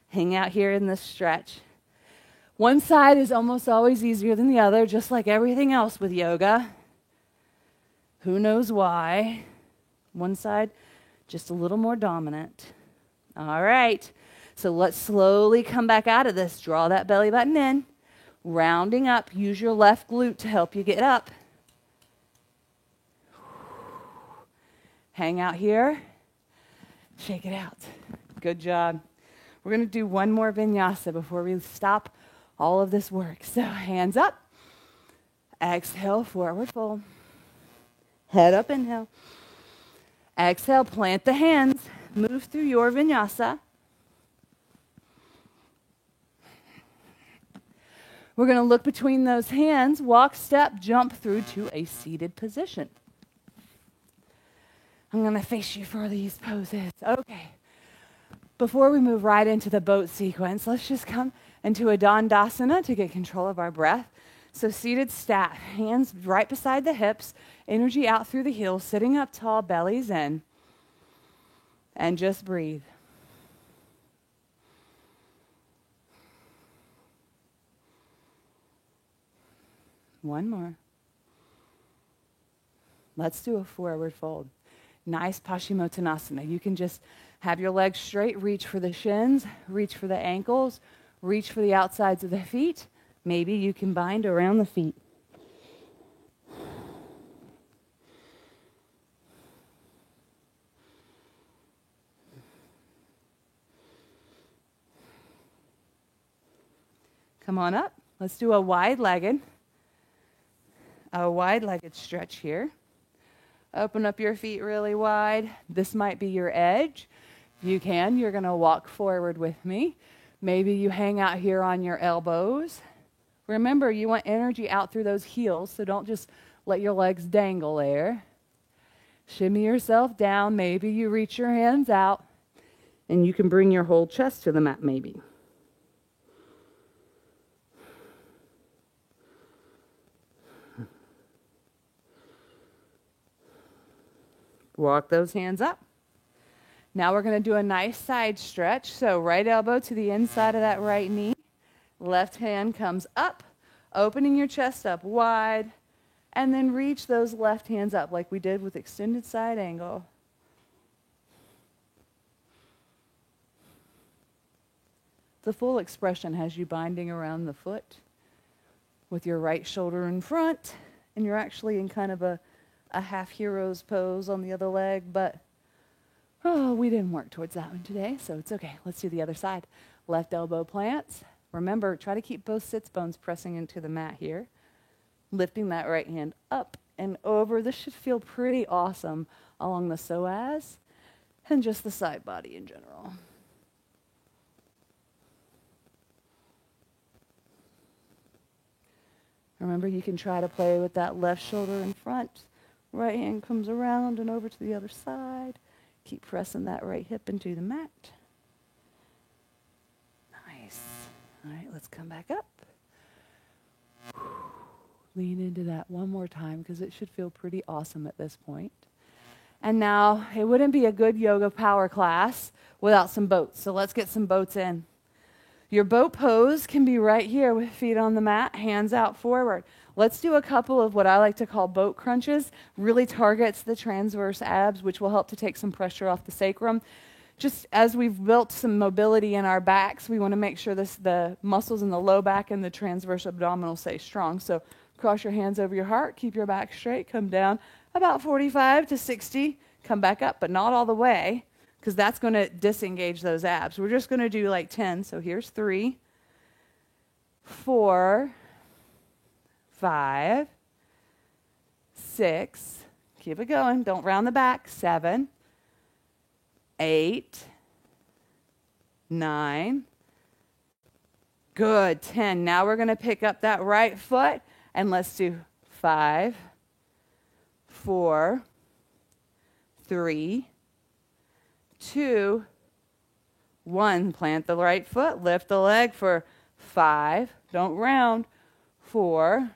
Hang out here in this stretch. One side is almost always easier than the other, just like everything else with yoga. Who knows why? One side, just a little more dominant. All right, so let's slowly come back out of this. Draw that belly button in. Rounding up, use your left glute to help you get up. Hang out here. Shake it out. Good job. We're going to do one more vinyasa before we stop all of this work. So hands up. Exhale, forward fold. Head up, inhale. Exhale, plant the hands. Move through your vinyasa. We're going to look between those hands, walk, step, jump through to a seated position. I'm going to face you for these poses. Okay. Before we move right into the boat sequence, let's just come into a Dandasana to get control of our breath. So seated stat, hands right beside the hips, energy out through the heels, sitting up tall, bellies in, and just breathe. One more. Let's do a forward fold. Nice Paschimottanasana. You can just have your legs straight, reach for the shins, reach for the ankles, reach for the outsides of the feet. Maybe you can bind around the feet. Come on up. Let's do a wide-legged stretch here. Open up your feet really wide. This might be your edge. If you can, you're going to walk forward with me. Maybe you hang out here on your elbows. Remember, you want energy out through those heels, so don't just let your legs dangle there. Shimmy yourself down. Maybe you reach your hands out, and you can bring your whole chest to the mat, maybe. Walk those hands up. Now we're going to do a nice side stretch. So right elbow to the inside of that right knee. Left hand comes up, opening your chest up wide, and then reach those left hands up like we did with extended side angle. The full expression has you binding around the foot with your right shoulder in front, and you're actually in kind of a half hero's pose on the other leg, but we didn't work towards that one today, so it's okay. Let's do the other side. Left elbow plants. Remember, try to keep both sits bones pressing into the mat here. Lifting that right hand up and over. This should feel pretty awesome along the psoas and just the side body in general. Remember, you can try to play with that left shoulder in front. Right hand comes around and over to the other side. Keep pressing that right hip into the mat. Nice. All right, let's come back up. Lean into that one more time because it should feel pretty awesome at this point. And now, it wouldn't be a good yoga power class without some boats. So let's get some boats in. Your boat pose can be right here with feet on the mat, hands out forward. Let's do a couple of what I like to call boat crunches. Really targets the transverse abs, which will help to take some pressure off the sacrum. Just as we've built some mobility in our backs, we want to make sure the muscles in the low back and the transverse abdominal stay strong. So cross your hands over your heart, keep your back straight, come down about 45 to 60, come back up, but not all the way, because that's going to disengage those abs. We're just going to do like 10. So here's 3, 4, 5, 6, keep it going, don't round the back, 7, 8, 9, good, 10. Now we're going to pick up that right foot, and let's do 5, 4, 3, 2, 1. Plant the right foot, lift the leg for 5, don't round, 4,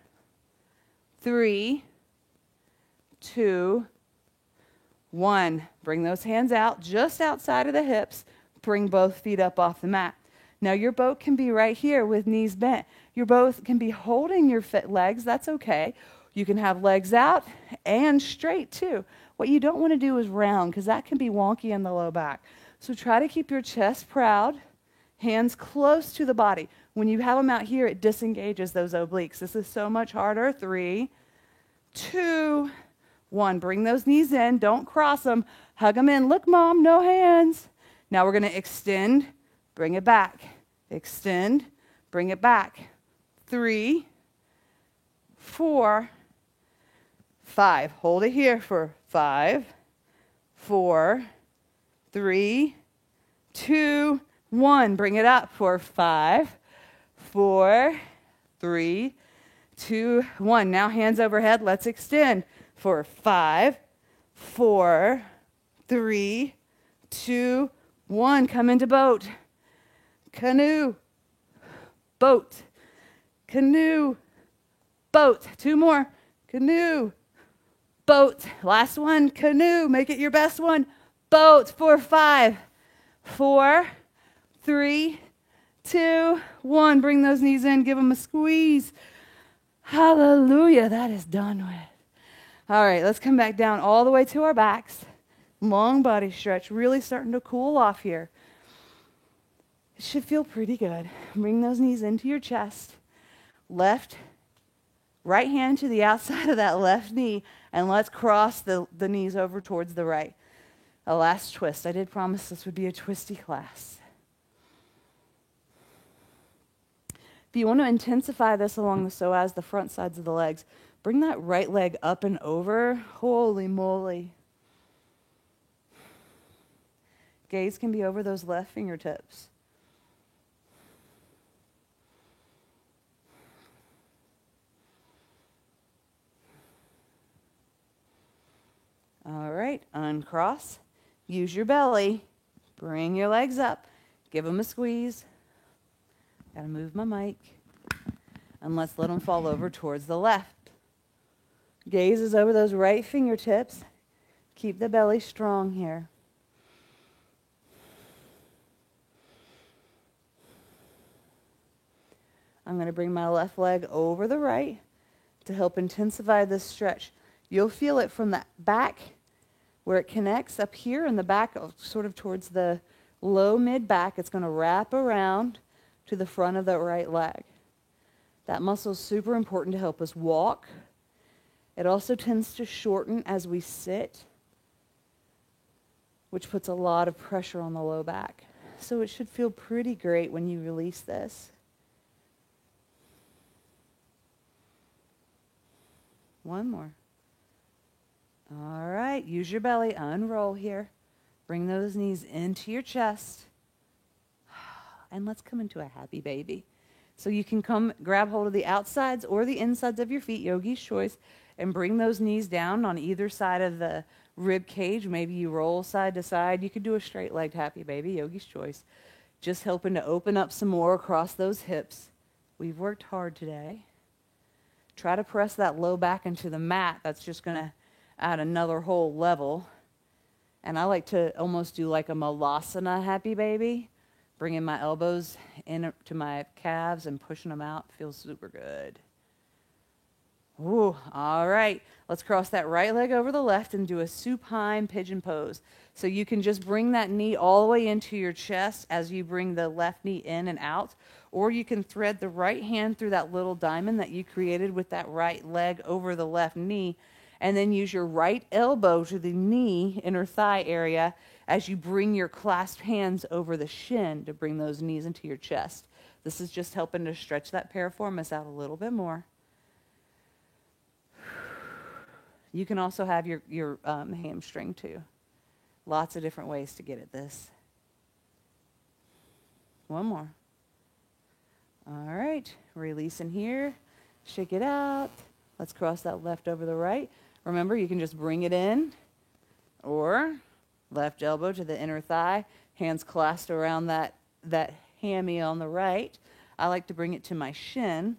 3, 2, 1. Bring those hands out just outside of the hips. Bring both feet up off the mat. Now your boat can be right here with knees bent. Your boat can be holding your legs. That's okay. You can have legs out and straight too. What you don't want to do is round because that can be wonky in the low back. So try to keep your chest proud, hands close to the body. When you have them out here, it disengages those obliques. This is so much harder. 3, 2, 1. Bring those knees in. Don't cross them. Hug them in. Look, Mom, no hands. Now we're going to extend, bring it back. Extend, bring it back. 3, 4, 5. Hold it here for 5, 4, 3, 2, 1. Bring it up for 5, 4, 3, 2, 1. Now hands overhead. Let's extend for 5, 4, 3, 2, 1. Come into boat. Canoe. Boat. Canoe. Boat. 2 more. Canoe. Boat. Last one. Canoe. Make it your best one. Boat for 5, 4, 3, 2, 1. Bring those knees in. Give them a squeeze. Hallelujah. That is done with. All right, let's come back down all the way to our backs. Long body stretch. Really starting to cool off here. It should feel pretty good. Bring those knees into your chest. Right hand to the outside of that left knee, and let's cross the knees over towards the right. A last twist. I did promise this would be a twisty class. If If you want to intensify this along the psoas, the front sides of the legs, bring that right leg up and over. Holy moly. Gaze can be over those left fingertips. All right, uncross. Use your belly. Bring your legs up. Give them a squeeze. Gotta move my mic. And let's let them fall over towards the left. Gaze is over those right fingertips. Keep the belly strong here. I'm going to bring my left leg over the right to help intensify this stretch. You'll feel it from the back where it connects up here in the back, sort of towards the low mid-back. It's going to wrap around to the front of that right leg. That muscle is super important to help us walk. It also tends to shorten as we sit, which puts a lot of pressure on the low back. So it should feel pretty great when you release this. One more. All right, use your belly, unroll here. Bring those knees into your chest. And let's come into a happy baby. So you can come grab hold of the outsides or the insides of your feet, yogi's choice, and bring those knees down on either side of the rib cage. Maybe you roll side to side. You could do a straight-legged happy baby, yogi's choice. Just helping to open up some more across those hips. We've worked hard today. Try to press that low back into the mat. That's just going to add another whole level. And I like to almost do like a malasana happy baby, bringing my elbows into my calves and pushing them out. Feels super good. Ooh, all right. Let's cross that right leg over the left and do a supine pigeon pose. So you can just bring that knee all the way into your chest as you bring the left knee in and out. Or you can thread the right hand through that little diamond that you created with that right leg over the left knee, and then use your right elbow to the knee, inner thigh area, as you bring your clasped hands over the shin to bring those knees into your chest. This is just helping to stretch that piriformis out a little bit more. You can also have your hamstring too. Lots of different ways to get at this. One more. All right, releasing here. Shake it out. Let's cross that left over the right. Remember, you can just bring it in, or left elbow to the inner thigh, hands clasped around that hammy on the right. I like to bring it to my shin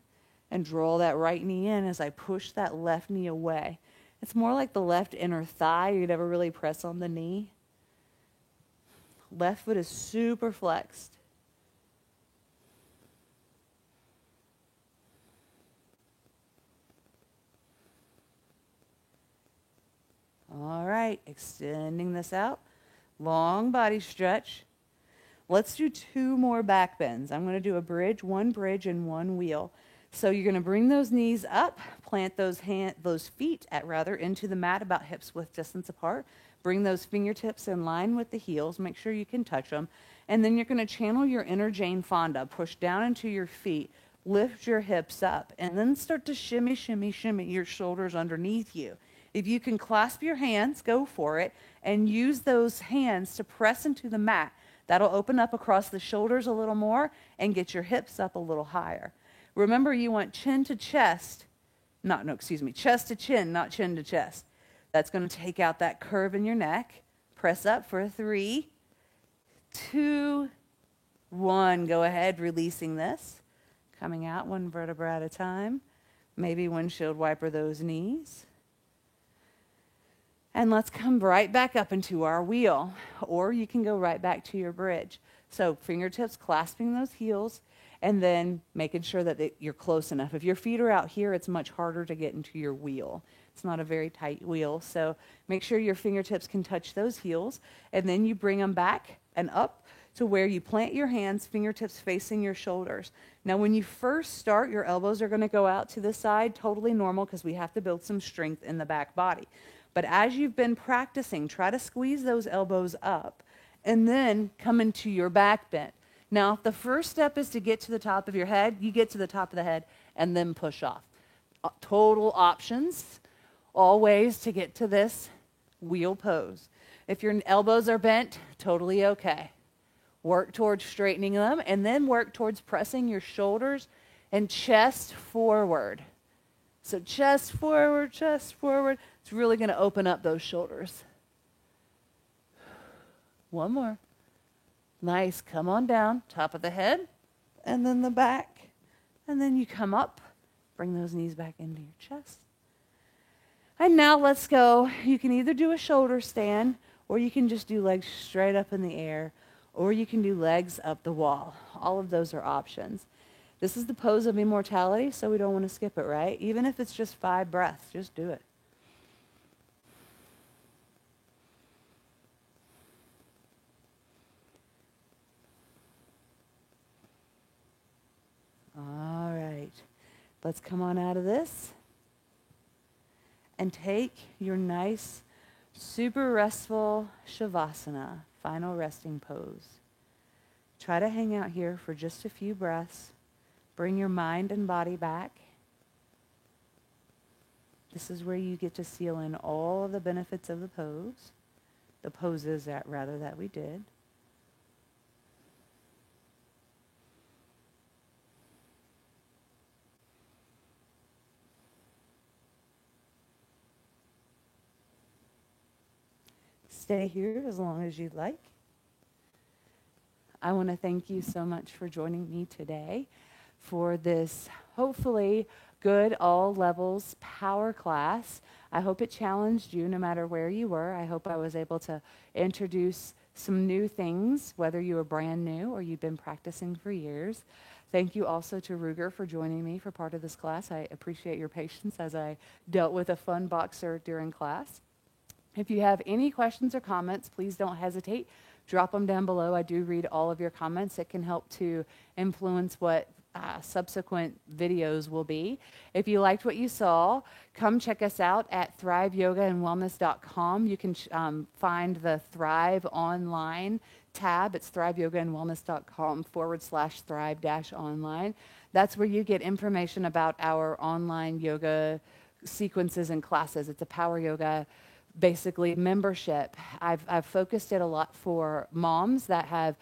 and draw that right knee in as I push that left knee away. It's more like the left inner thigh. You'd ever really press on the knee. Left foot is super flexed. All right, extending this out. Long body stretch. Let's do 2 more back bends. I'm going to do a bridge, one bridge, and one wheel. So you're going to bring those knees up, plant those feet into the mat about hips width distance apart. Bring those fingertips in line with the heels. Make sure you can touch them. And then you're going to channel your inner Jane Fonda. Push down into your feet. Lift your hips up. And then start to shimmy, shimmy, shimmy your shoulders underneath you. If you can clasp your hands, go for it. And use those hands to press into the mat. That'll open up across the shoulders a little more and get your hips up a little higher. Remember, you want chin to chest. Chest to chin, not chin to chest. That's going to take out that curve in your neck. Press up for 3, 2, 1. Go ahead, releasing this. Coming out one vertebra at a time. Maybe windshield wiper those knees. And let's come right back up into our wheel. Or you can go right back to your bridge. So fingertips clasping those heels, and then making sure that you're close enough. If your feet are out here, it's much harder to get into your wheel. It's not a very tight wheel, so make sure your fingertips can touch those heels, and then you bring them back and up to where you plant your hands, fingertips facing your shoulders. Now, when you first start, your elbows are going to go out to the side, totally normal, because we have to build some strength in the back body. But as you've been practicing, try to squeeze those elbows up, and then come into your back bend. Now, if the first step is to get to the top of your head, you get to the top of the head and then push off. Total options, all ways to get to this wheel pose. If your elbows are bent, totally okay. Work towards straightening them and then work towards pressing your shoulders and chest forward. So chest forward, chest forward. It's really going to open up those shoulders. One more. Nice. Come on down, top of the head, and then the back. And then you come up, bring those knees back into your chest. And now let's go. You can either do a shoulder stand, or you can just do legs straight up in the air, or you can do legs up the wall. All of those are options. This is the pose of immortality, so we don't want to skip it, right? Even if it's just 5 breaths, just do it. All right. Let's come on out of this and take your nice, super restful Shavasana, final resting pose. Try to hang out here for just a few breaths. Bring your mind and body back. This is where you get to seal in all of the benefits of the pose, the poses that we did. Stay here as long as you'd like. I want to thank you so much for joining me today for this hopefully good all levels power class. I hope it challenged you no matter where you were. I hope I was able to introduce some new things, whether you were brand new or you've been practicing for years. Thank you also to Ruger for joining me for part of this class. I appreciate your patience as I dealt with a fun boxer during class. If you have any questions or comments, please don't hesitate. Drop them down below. I do read all of your comments. It can help to influence what subsequent videos will be. If you liked what you saw, come check us out at thriveyogaandwellness.com. You can find the Thrive Online tab. It's thriveyogaandwellness.com/thrive-online. That's where you get information about our online yoga sequences and classes. It's a power yoga basically membership. I've focused it a lot for moms that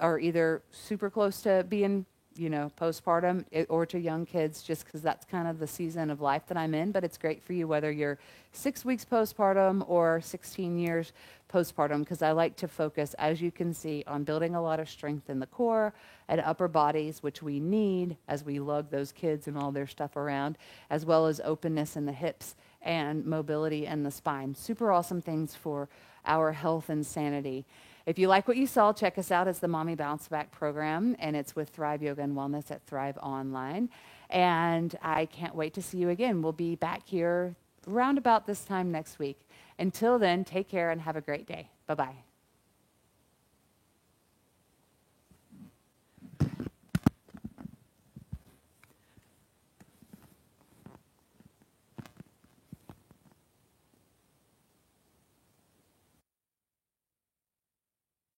are either super close to being, postpartum or to young kids, just because that's kind of the season of life that I'm in. But it's great for you whether you're 6 weeks postpartum or 16 years postpartum, because I like to focus, as you can see, on building a lot of strength in the core and upper bodies, which we need as we lug those kids and all their stuff around, as well as openness in the hips and mobility in the spine. Super awesome things for our health and sanity. If you like what you saw, check us out. It's the Mommy Bounce Back program, and it's with Thrive Yoga and Wellness at Thrive Online. And I can't wait to see you again. We'll be back here around about this time next week. Until then, take care and have a great day. Bye-bye.